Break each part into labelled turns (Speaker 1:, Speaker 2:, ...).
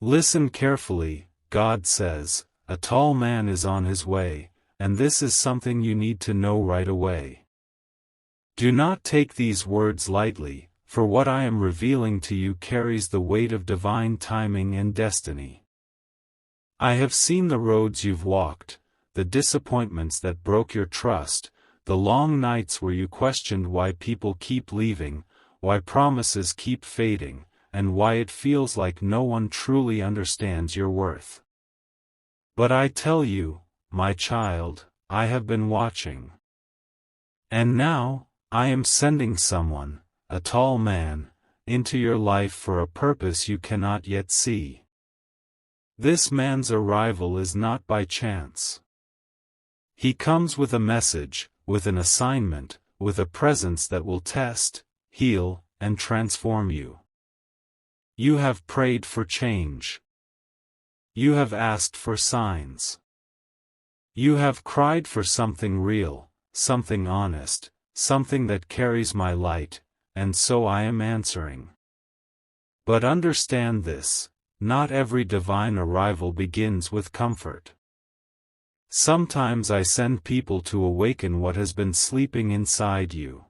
Speaker 1: Listen carefully, God says, a tall man is on his way, and this is something you need to know right away. Do not take these words lightly, for what I am revealing to you carries the weight of divine timing and destiny. I have seen the roads you've walked, the disappointments that broke your trust, the long nights where you questioned why people keep leaving, why promises keep fading, and why it feels like no one truly understands your worth. But I tell you, my child, I have been watching. And now, I am sending someone, a tall man, into your life for a purpose you cannot yet see. This man's arrival is not by chance. He comes with a message, with an assignment, with a presence that will test, heal, and transform you. You have prayed for change. You have asked for signs. You have cried for something real, something honest, something that carries my light, and so I am answering. But understand this, not every divine arrival begins with comfort. Sometimes I send people to awaken what has been sleeping inside you.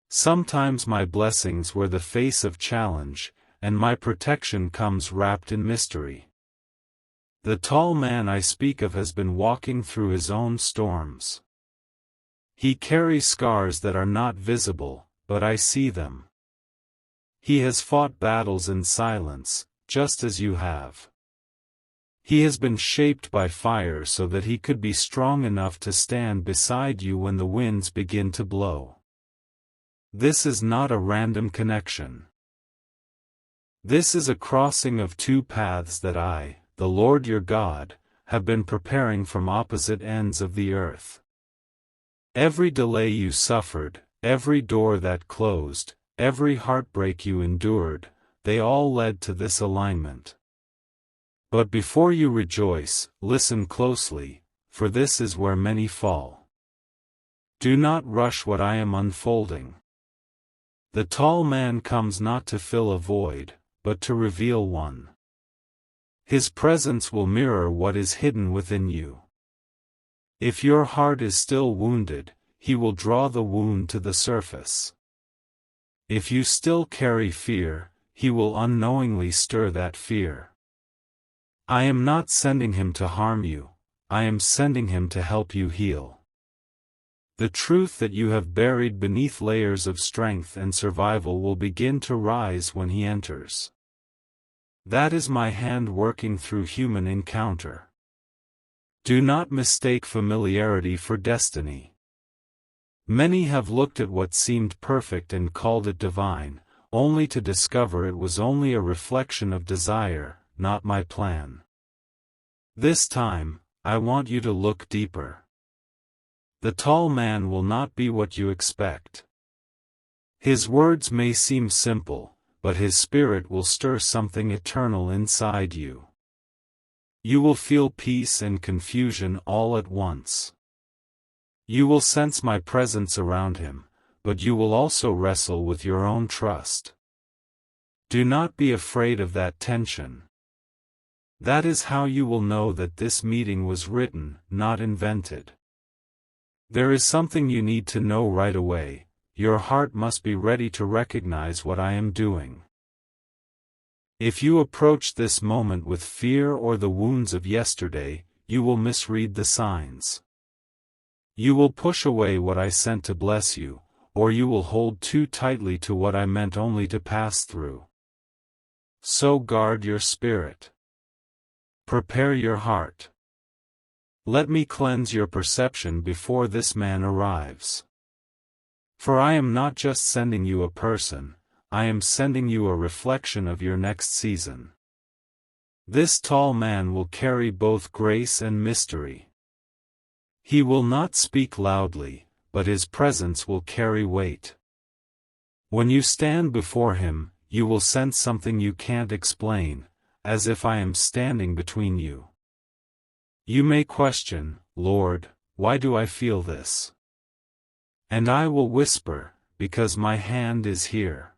Speaker 1: Sometimes my blessings wear the face of challenge, and my protection comes wrapped in mystery. The tall man I speak of has been walking through his own storms. He carries scars that are not visible, but I see them. He has fought battles in silence, just as you have. He has been shaped by fire so that he could be strong enough to stand beside you when the winds begin to blow. This is not a random connection. This is a crossing of two paths that I, the Lord your God, have been preparing from opposite ends of the earth. Every delay you suffered, every door that closed, every heartbreak you endured, they all led to this alignment. But before you rejoice, listen closely, for this is where many fall. Do not rush what I am unfolding. The tall man comes not to fill a void, but to reveal one. His presence will mirror what is hidden within you. If your heart is still wounded, he will draw the wound to the surface. If you still carry fear, he will unknowingly stir that fear. I am not sending him to harm you, I am sending him to help you heal. The truth that you have buried beneath layers of strength and survival will begin to rise when he enters. That is my hand working through human encounter. Do not mistake familiarity for destiny. Many have looked at what seemed perfect and called it divine, only to discover it was only a reflection of desire, not my plan. This time, I want you to look deeper. The tall man will not be what you expect. His words may seem simple, but his spirit will stir something eternal inside you. You will feel peace and confusion all at once. You will sense my presence around him, but you will also wrestle with your own trust. Do not be afraid of that tension. That is how you will know that this meeting was written, not invented. There is something you need to know right away. Your heart must be ready to recognize what I am doing. If you approach this moment with fear or the wounds of yesterday, you will misread the signs. You will push away what I sent to bless you, or you will hold too tightly to what I meant only to pass through. So guard your spirit. Prepare your heart. Let me cleanse your perception before this man arrives. For I am not just sending you a person, I am sending you a reflection of your next season. This tall man will carry both grace and mystery. He will not speak loudly, but his presence will carry weight. When you stand before him, you will sense something you can't explain, as if I am standing between you. You may question, Lord, why do I feel this? And I will whisper, because my hand is here.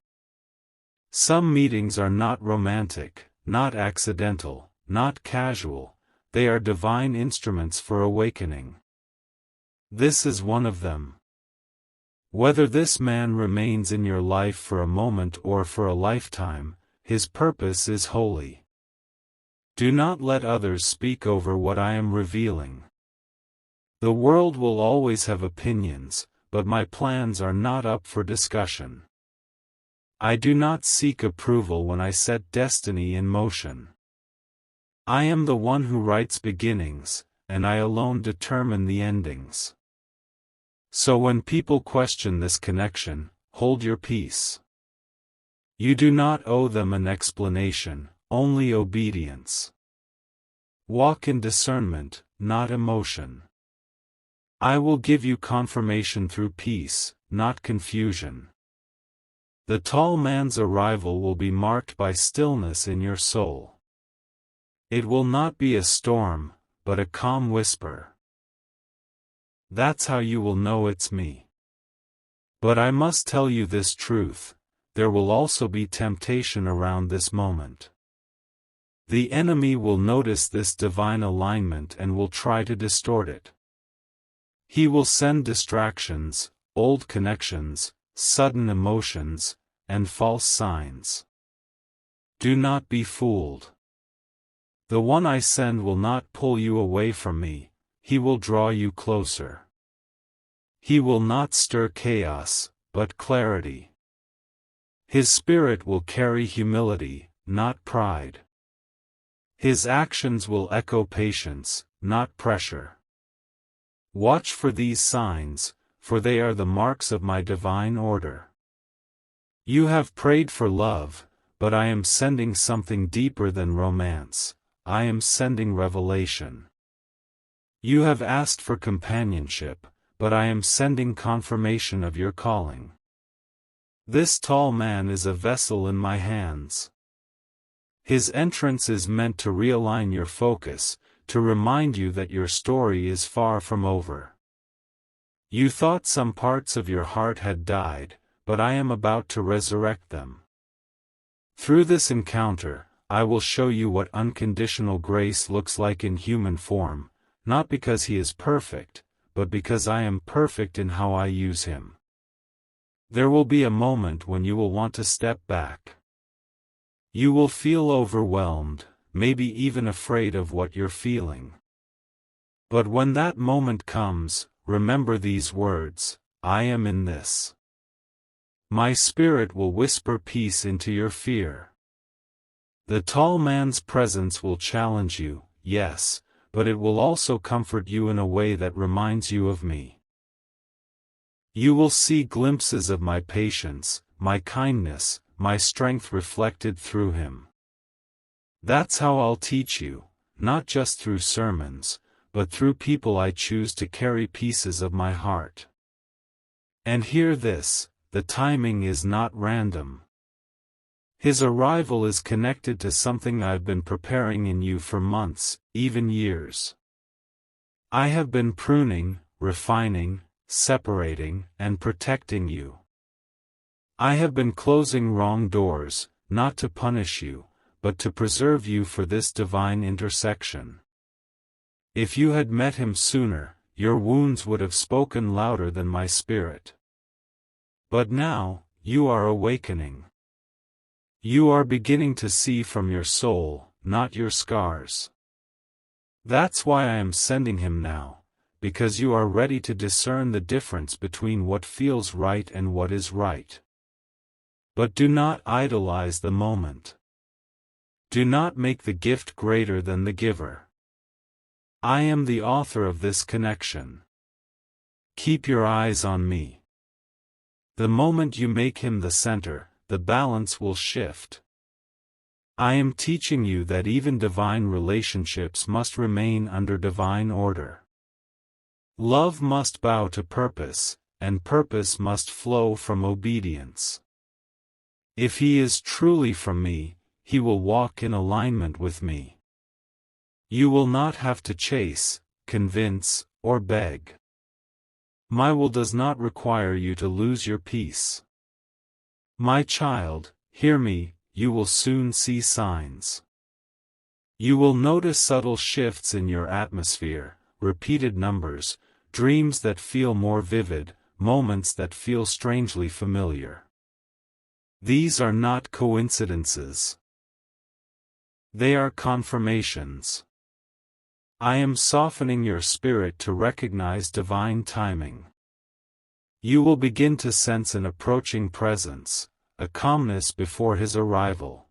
Speaker 1: Some meetings are not romantic, not accidental, not casual, they are divine instruments for awakening. This is one of them. Whether this man remains in your life for a moment or for a lifetime, his purpose is holy. Do not let others speak over what I am revealing. The world will always have opinions, but my plans are not up for discussion. I do not seek approval when I set destiny in motion. I am the one who writes beginnings, and I alone determine the endings. So when people question this connection, hold your peace. You do not owe them an explanation, only obedience. Walk in discernment, not emotion. I will give you confirmation through peace, not confusion. The tall man's arrival will be marked by stillness in your soul. It will not be a storm, but a calm whisper. That's how you will know it's me. But I must tell you this truth, there will also be temptation around this moment. The enemy will notice this divine alignment and will try to distort it. He will send distractions, old connections, sudden emotions, and false signs. Do not be fooled. The one I send will not pull you away from me, he will draw you closer. He will not stir chaos, but clarity. His spirit will carry humility, not pride. His actions will echo patience, not pressure. Watch for these signs, for they are the marks of my divine order. You have prayed for love, but I am sending something deeper than romance. I am sending revelation. You have asked for companionship, but I am sending confirmation of your calling. This tall man is a vessel in my hands. His entrance is meant to realign your focus, to remind you that your story is far from over. You thought some parts of your heart had died, but I am about to resurrect them. Through this encounter, I will show you what unconditional grace looks like in human form, not because he is perfect, but because I am perfect in how I use him. There will be a moment when you will want to step back. You will feel overwhelmed, maybe even afraid of what you're feeling. But when that moment comes, remember these words, I am in this. My spirit will whisper peace into your fear. The tall man's presence will challenge you, yes, but it will also comfort you in a way that reminds you of me. You will see glimpses of my patience, my kindness, my strength reflected through him. That's how I'll teach you, not just through sermons, but through people I choose to carry pieces of my heart. And hear this, the timing is not random. His arrival is connected to something I've been preparing in you for months, even years. I have been pruning, refining, separating, and protecting you. I have been closing wrong doors, not to punish you, but to preserve you for this divine intersection. If you had met him sooner, your wounds would have spoken louder than my spirit. But now, you are awakening. You are beginning to see from your soul, not your scars. That's why I am sending him now, because you are ready to discern the difference between what feels right and what is right. But do not idolize the moment. Do not make the gift greater than the giver. I am the author of this connection. Keep your eyes on me. The moment you make him the center, the balance will shift. I am teaching you that even divine relationships must remain under divine order. Love must bow to purpose, and purpose must flow from obedience. If he is truly from me, he will walk in alignment with me. You will not have to chase, convince, or beg. My will does not require you to lose your peace. My child, hear me, you will soon see signs. You will notice subtle shifts in your atmosphere, repeated numbers, dreams that feel more vivid, moments that feel strangely familiar. These are not coincidences. They are confirmations. I am softening your spirit to recognize divine timing. You will begin to sense an approaching presence, a calmness before his arrival.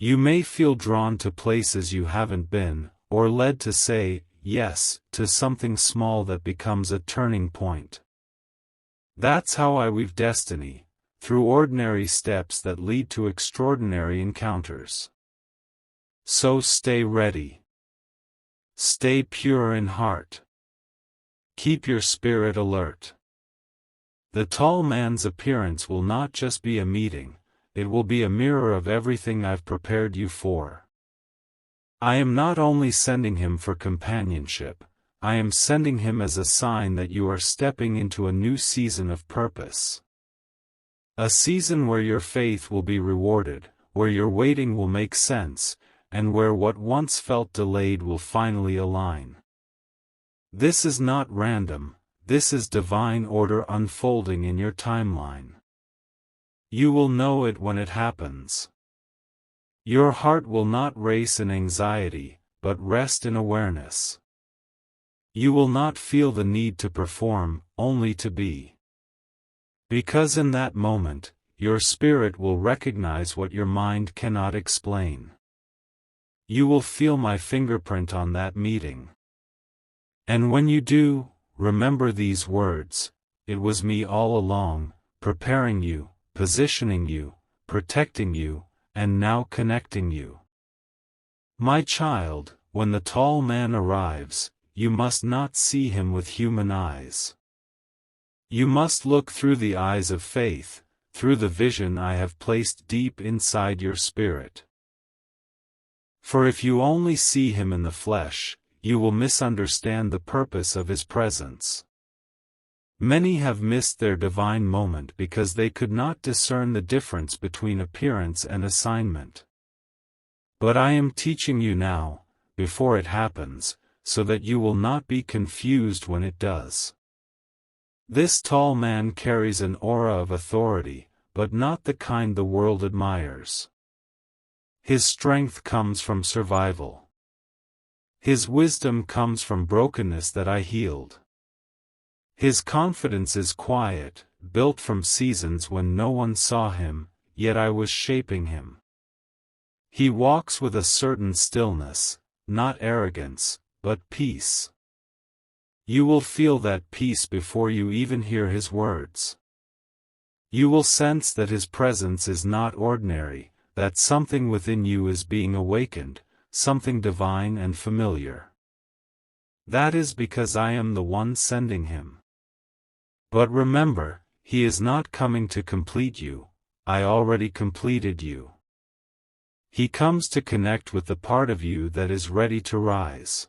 Speaker 1: You may feel drawn to places you haven't been, or led to say yes to something small that becomes a turning point. That's how I weave destiny, through ordinary steps that lead to extraordinary encounters. So stay ready. Stay pure in heart. Keep your spirit alert. The tall man's appearance will not just be a meeting, it will be a mirror of everything I've prepared you for. I am not only sending him for companionship, I am sending him as a sign that you are stepping into a new season of purpose. A season where your faith will be rewarded, where your waiting will make sense, and where what once felt delayed will finally align. This is not random, this is divine order unfolding in your timeline. You will know it when it happens. Your heart will not race in anxiety, but rest in awareness. You will not feel the need to perform, only to be. Because in that moment, your spirit will recognize what your mind cannot explain. You will feel my fingerprint on that meeting. And when you do, remember these words: it was me all along, preparing you, positioning you, protecting you, and now connecting you. My child, when the tall man arrives, you must not see him with human eyes. You must look through the eyes of faith, through the vision I have placed deep inside your spirit. For if you only see him in the flesh, you will misunderstand the purpose of his presence. Many have missed their divine moment because they could not discern the difference between appearance and assignment. But I am teaching you now, before it happens, so that you will not be confused when it does. This tall man carries an aura of authority, but not the kind the world admires. His strength comes from survival. His wisdom comes from brokenness that I healed. His confidence is quiet, built from seasons when no one saw him, yet I was shaping him. He walks with a certain stillness, not arrogance, but peace. You will feel that peace before you even hear his words. You will sense that his presence is not ordinary, that something within you is being awakened, something divine and familiar. That is because I am the one sending him. But remember, he is not coming to complete you, I already completed you. He comes to connect with the part of you that is ready to rise.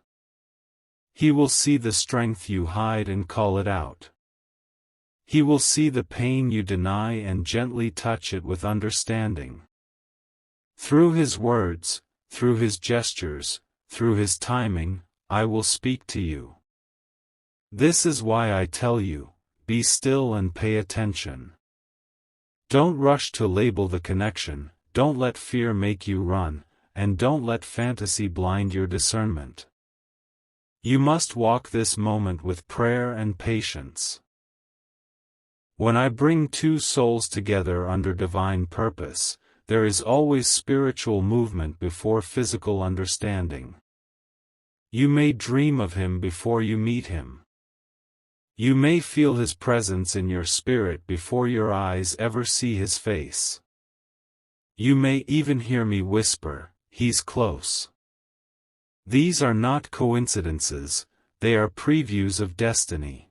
Speaker 1: He will see the strength you hide and call it out. He will see the pain you deny and gently touch it with understanding. Through his words, through his gestures, through his timing, I will speak to you. This is why I tell you, be still and pay attention. Don't rush to label the connection, don't let fear make you run, and don't let fantasy blind your discernment. You must walk this moment with prayer and patience. When I bring two souls together under divine purpose, there is always spiritual movement before physical understanding. You may dream of him before you meet him. You may feel his presence in your spirit before your eyes ever see his face. You may even hear me whisper, "He's close." These are not coincidences, they are previews of destiny.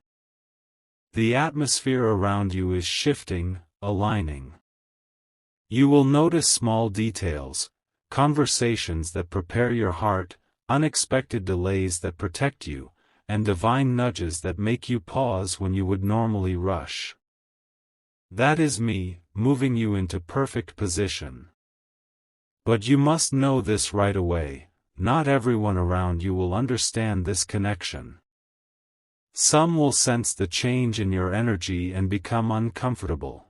Speaker 1: The atmosphere around you is shifting, aligning. You will notice small details, conversations that prepare your heart, unexpected delays that protect you, and divine nudges that make you pause when you would normally rush. That is me, moving you into perfect position. But you must know this right away, not everyone around you will understand this connection. Some will sense the change in your energy and become uncomfortable.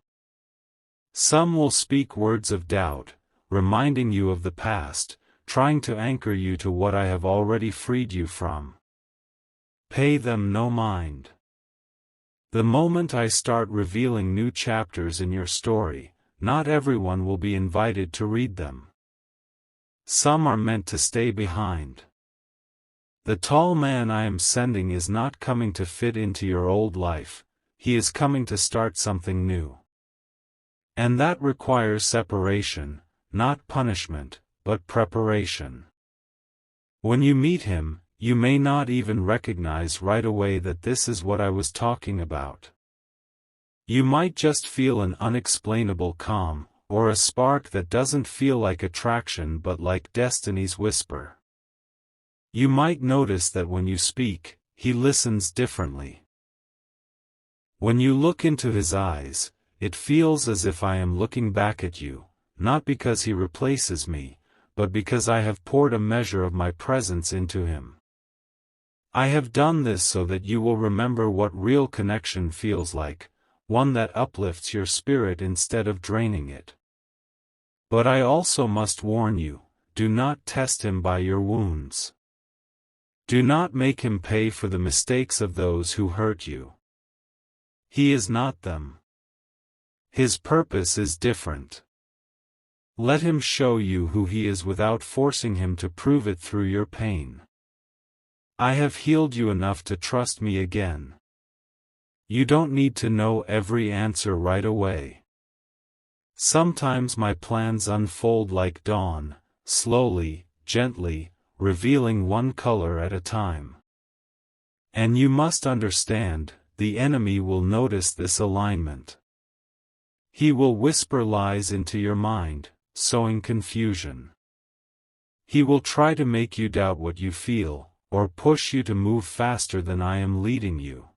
Speaker 1: Some will speak words of doubt, reminding you of the past, trying to anchor you to what I have already freed you from. Pay them no mind. The moment I start revealing new chapters in your story, not everyone will be invited to read them. Some are meant to stay behind. The tall man I am sending is not coming to fit into your old life, he is coming to start something new. And that requires separation, not punishment, but preparation. When you meet him, you may not even recognize right away that this is what I was talking about. You might just feel an unexplainable calm, or a spark that doesn't feel like attraction but like destiny's whisper. You might notice that when you speak, he listens differently. When you look into his eyes, it feels as if I am looking back at you, not because he replaces me, but because I have poured a measure of my presence into him. I have done this so that you will remember what real connection feels like, one that uplifts your spirit instead of draining it. But I also must warn you, do not test him by your wounds. Do not make him pay for the mistakes of those who hurt you. He is not them. His purpose is different. Let him show you who he is without forcing him to prove it through your pain. I have healed you enough to trust me again. You don't need to know every answer right away. Sometimes my plans unfold like dawn, slowly, gently, revealing one color at a time. And you must understand, the enemy will notice this alignment. He will whisper lies into your mind, sowing confusion. He will try to make you doubt what you feel, or push you to move faster than I am leading you.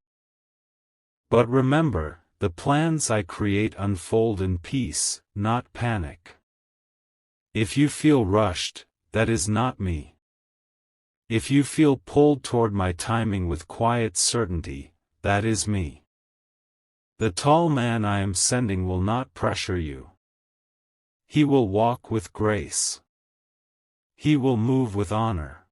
Speaker 1: But remember, the plans I create unfold in peace, not panic. If you feel rushed, that is not me. If you feel pulled toward my timing with quiet certainty, that is me. The tall man I am sending will not pressure you. He will walk with grace. He will move with honor.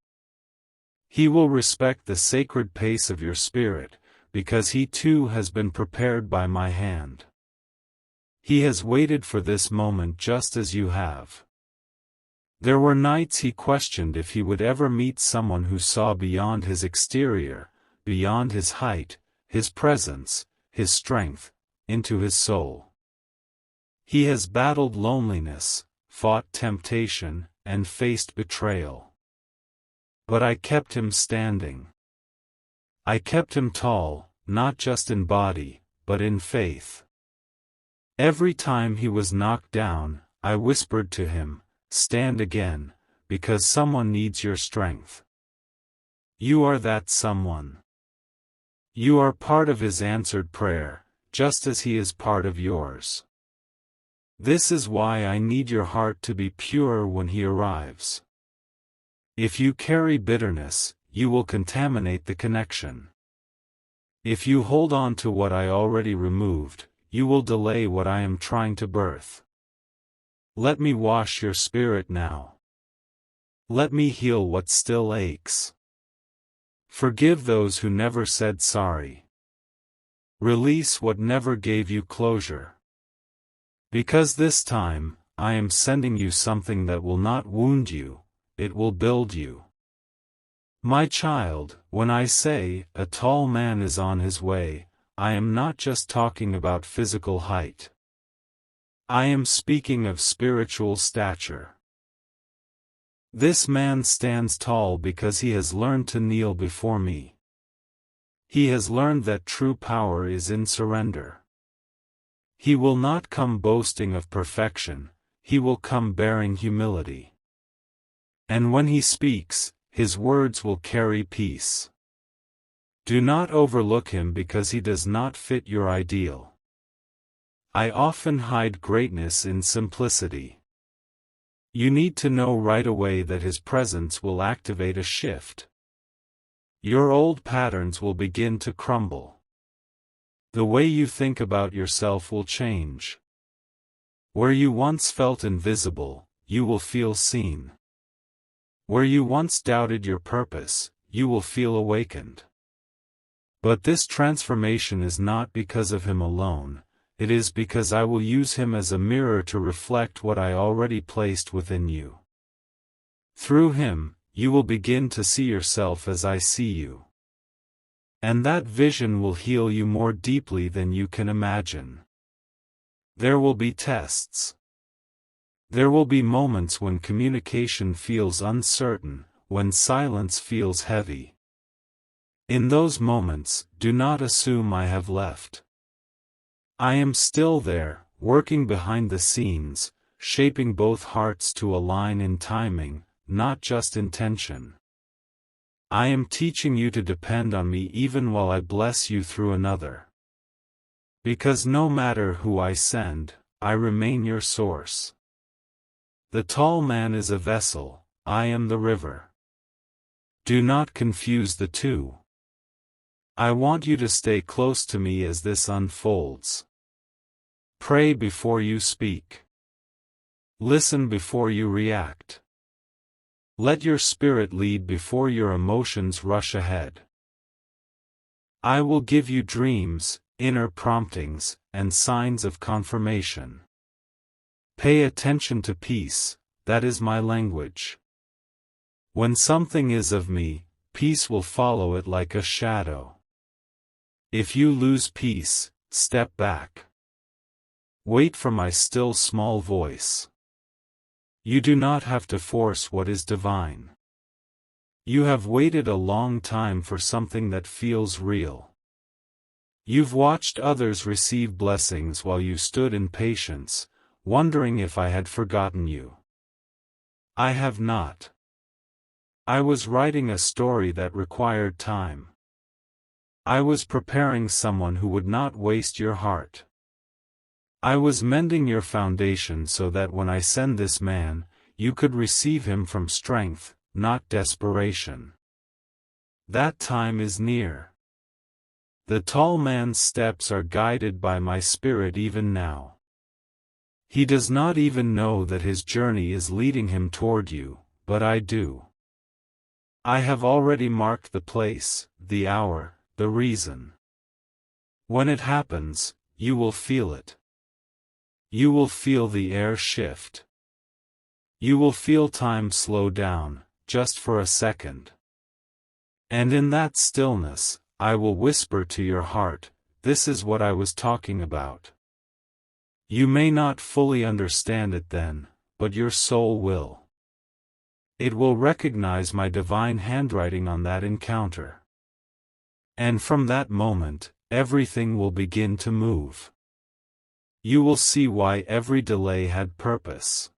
Speaker 1: He will respect the sacred pace of your spirit, because he too has been prepared by my hand. He has waited for this moment just as you have. There were nights he questioned if he would ever meet someone who saw beyond his exterior, beyond his height, his presence, his strength, into his soul. He has battled loneliness, fought temptation, and faced betrayal. But I kept him standing. I kept him tall, not just in body, but in faith. Every time he was knocked down, I whispered to him, "Stand again, because someone needs your strength." You are that someone. You are part of his answered prayer, just as he is part of yours. This is why I need your heart to be pure when he arrives. If you carry bitterness, you will contaminate the connection. If you hold on to what I already removed, you will delay what I am trying to birth. Let me wash your spirit now. Let me heal what still aches. Forgive those who never said sorry. Release what never gave you closure. Because this time, I am sending you something that will not wound you, it will build you. My child, when I say, a tall man is on his way, I am not just talking about physical height. I am speaking of spiritual stature. This man stands tall because he has learned to kneel before me. He has learned that true power is in surrender. He will not come boasting of perfection, he will come bearing humility. And when he speaks, his words will carry peace. Do not overlook him because he does not fit your ideal. I often hide greatness in simplicity. You need to know right away that his presence will activate a shift. Your old patterns will begin to crumble. The way you think about yourself will change. Where you once felt invisible, you will feel seen. Where you once doubted your purpose, you will feel awakened. But this transformation is not because of him alone, it is because I will use him as a mirror to reflect what I already placed within you. Through him, you will begin to see yourself as I see you. And that vision will heal you more deeply than you can imagine. There will be tests. There will be moments when communication feels uncertain, when silence feels heavy. In those moments, do not assume I have left. I am still there, working behind the scenes, shaping both hearts to align in timing, not just intention. I am teaching you to depend on me even while I bless you through another. Because no matter who I send, I remain your source. The tall man is a vessel, I am the river. Do not confuse the two. I want you to stay close to me as this unfolds. Pray before you speak. Listen before you react. Let your spirit lead before your emotions rush ahead. I will give you dreams, inner promptings, and signs of confirmation. Pay attention to peace, that is my language. When something is of me, peace will follow it like a shadow. If you lose peace, step back. Wait for my still small voice. You do not have to force what is divine. You have waited a long time for something that feels real. You've watched others receive blessings while you stood in patience, wondering if I had forgotten you. I have not. I was writing a story that required time. I was preparing someone who would not waste your heart. I was mending your foundation so that when I send this man, you could receive him from strength, not desperation. That time is near. The tall man's steps are guided by my spirit even now. He does not even know that his journey is leading him toward you, but I do. I have already marked the place, the hour, the reason. When it happens, you will feel it. You will feel the air shift. You will feel time slow down, just for a second. And in that stillness, I will whisper to your heart, this is what I was talking about. You may not fully understand it then, but your soul will. It will recognize my divine handwriting on that encounter. And from that moment, everything will begin to move. You will see why every delay had purpose.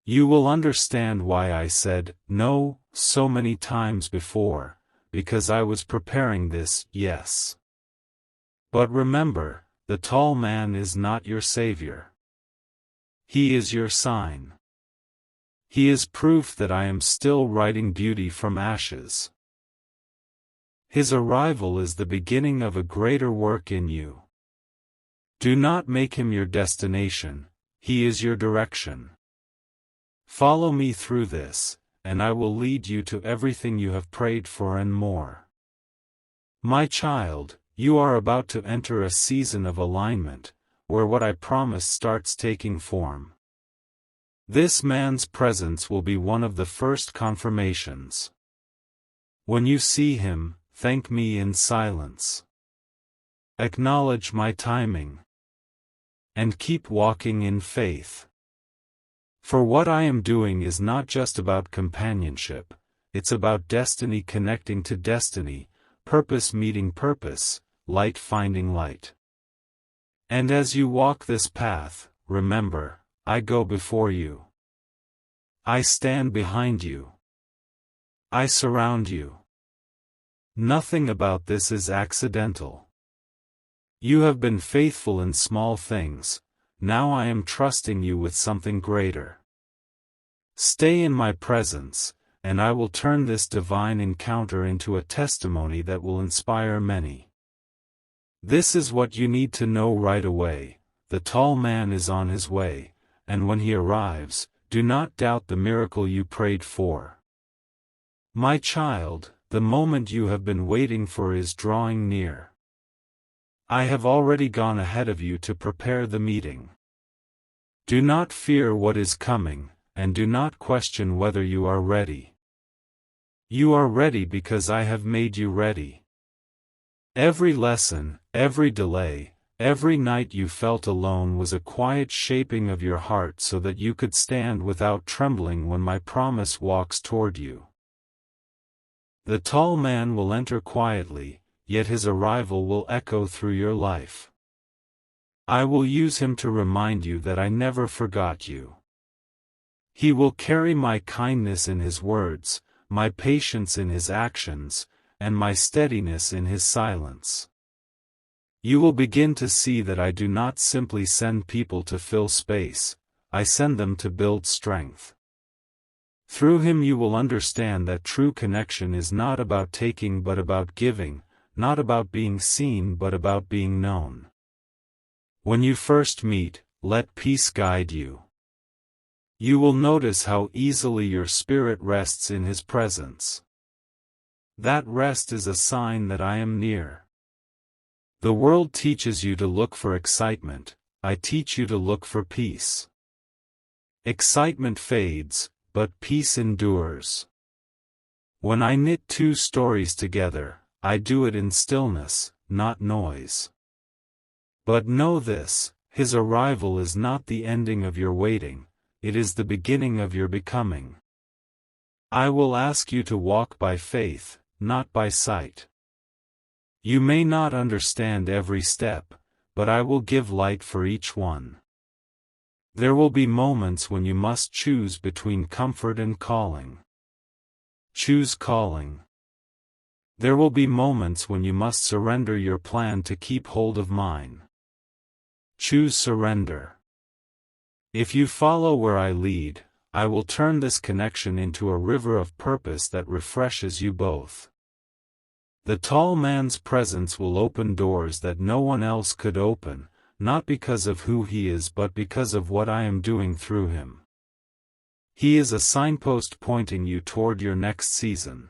Speaker 1: You will understand why I said no so many times before, because I was preparing this, yes. But remember, the tall man is not your savior. He is your sign. He is proof that I am still writing beauty from ashes. His arrival is the beginning of a greater work in you. Do not make him your destination, he is your direction. Follow me through this, and I will lead you to everything you have prayed for and more. My child, you are about to enter a season of alignment, where what I promised starts taking form. This man's presence will be one of the first confirmations. When you see him, thank me in silence. Acknowledge my timing. And keep walking in faith. For what I am doing is not just about companionship, it's about destiny connecting to destiny, purpose meeting purpose, light finding light. And as you walk this path, remember, I go before you. I stand behind you. I surround you. Nothing about this is accidental. You have been faithful in small things, now I am trusting you with something greater. Stay in my presence, and I will turn this divine encounter into a testimony that will inspire many. This is what you need to know right away: the tall man is on his way, and when he arrives, do not doubt the miracle you prayed for. My child, the moment you have been waiting for is drawing near. I have already gone ahead of you to prepare the meeting. Do not fear what is coming, and do not question whether you are ready. You are ready because I have made you ready. Every lesson, every delay, every night you felt alone was a quiet shaping of your heart so that you could stand without trembling when my promise walks toward you. The tall man will enter quietly, yet his arrival will echo through your life. I will use him to remind you that I never forgot you. He will carry my kindness in his words, my patience in his actions, and my steadiness in his silence. You will begin to see that I do not simply send people to fill space, I send them to build strength. Through him you will understand that true connection is not about taking but about giving, not about being seen but about being known. When you first meet, let peace guide you. You will notice how easily your spirit rests in his presence. That rest is a sign that I am near. The world teaches you to look for excitement, I teach you to look for peace. Excitement fades, but peace endures. When I knit two stories together, I do it in stillness, not noise. But know this: his arrival is not the ending of your waiting, it is the beginning of your becoming. I will ask you to walk by faith, not by sight. You may not understand every step, but I will give light for each one. There will be moments when you must choose between comfort and calling. Choose calling. There will be moments when you must surrender your plan to keep hold of mine. Choose surrender. If you follow where I lead, I will turn this connection into a river of purpose that refreshes you both. The tall man's presence will open doors that no one else could open, not because of who he is but because of what I am doing through him. He is a signpost pointing you toward your next season.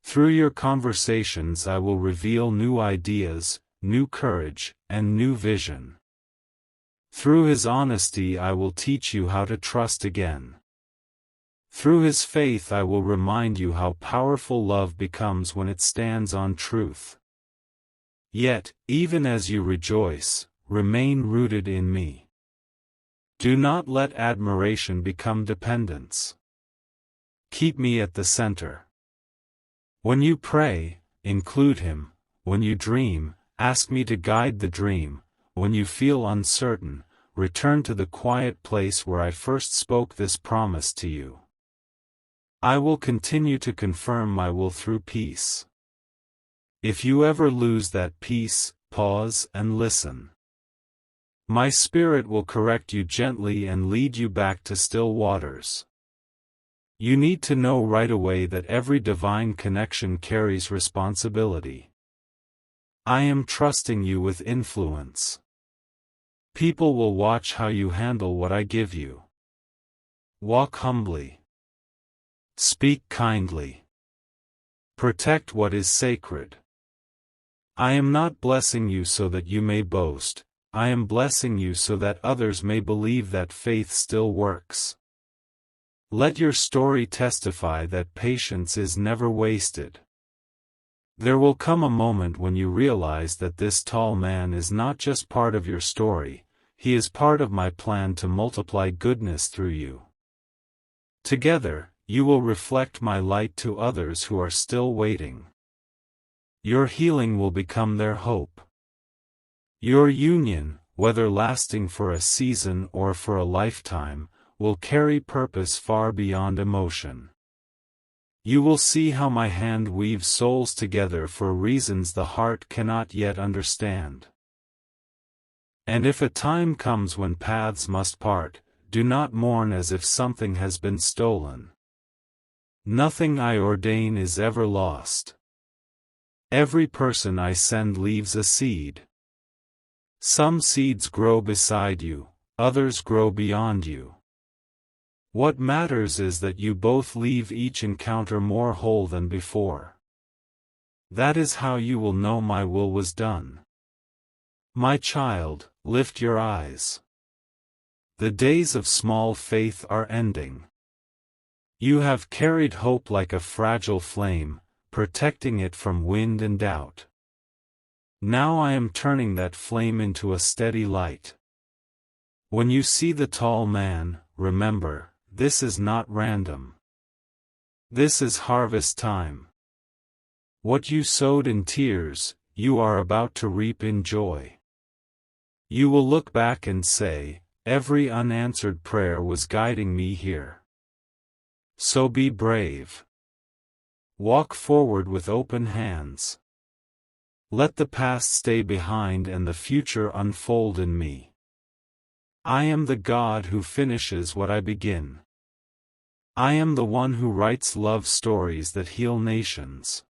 Speaker 1: Through your conversations I will reveal new ideas, new courage, and new vision. Through his honesty I will teach you how to trust again. Through his faith I will remind you how powerful love becomes when it stands on truth. Yet, even as you rejoice, remain rooted in me. Do not let admiration become dependence. Keep me at the center. When you pray, include him. When you dream, ask me to guide the dream. When you feel uncertain, return to the quiet place where I first spoke this promise to you. I will continue to confirm my will through peace. If you ever lose that peace, pause and listen. My spirit will correct you gently and lead you back to still waters. You need to know right away that every divine connection carries responsibility. I am trusting you with influence. People will watch how you handle what I give you. Walk humbly. Speak kindly. Protect what is sacred. I am not blessing you so that you may boast, I am blessing you so that others may believe that faith still works. Let your story testify that patience is never wasted. There will come a moment when you realize that this tall man is not just part of your story, he is part of my plan to multiply goodness through you. Together, you will reflect my light to others who are still waiting. Your healing will become their hope. Your union, whether lasting for a season or for a lifetime, will carry purpose far beyond emotion. You will see how my hand weaves souls together for reasons the heart cannot yet understand. And if a time comes when paths must part, do not mourn as if something has been stolen. Nothing I ordain is ever lost. Every person I send leaves a seed. Some seeds grow beside you, others grow beyond you. What matters is that you both leave each encounter more whole than before. That is how you will know my will was done. My child, lift your eyes. The days of small faith are ending. You have carried hope like a fragile flame, protecting it from wind and doubt. Now I am turning that flame into a steady light. When you see the tall man, remember, this is not random. This is harvest time. What you sowed in tears, you are about to reap in joy. You will look back and say, every unanswered prayer was guiding me here. So be brave. Walk forward with open hands. Let the past stay behind and the future unfold in me. I am the God who finishes what I begin. I am the one who writes love stories that heal nations.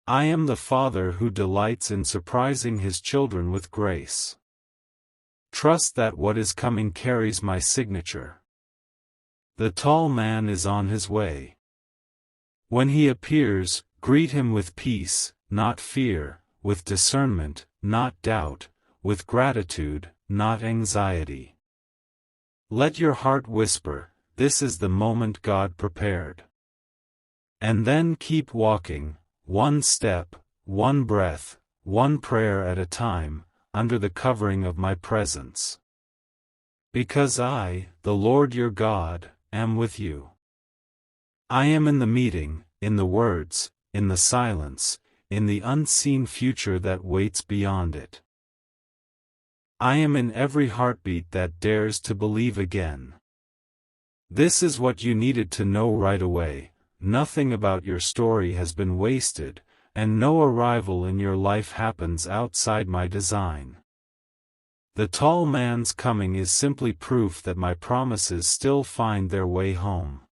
Speaker 1: I am the Father who delights in surprising his children with grace. Trust that what is coming carries my signature. The tall man is on his way. When he appears, greet him with peace, not fear, with discernment, not doubt, with gratitude, not anxiety. Let your heart whisper, this is the moment God prepared. And then keep walking, one step, one breath, one prayer at a time, under the covering of my presence. Because I, the Lord your God, am with you. I am in the meeting, in the words, in the silence, in the unseen future that waits beyond it. I am in every heartbeat that dares to believe again. This is what you needed to know right away. Nothing about your story has been wasted, and no arrival in your life happens outside my design. The tall man's coming is simply proof that my promises still find their way home.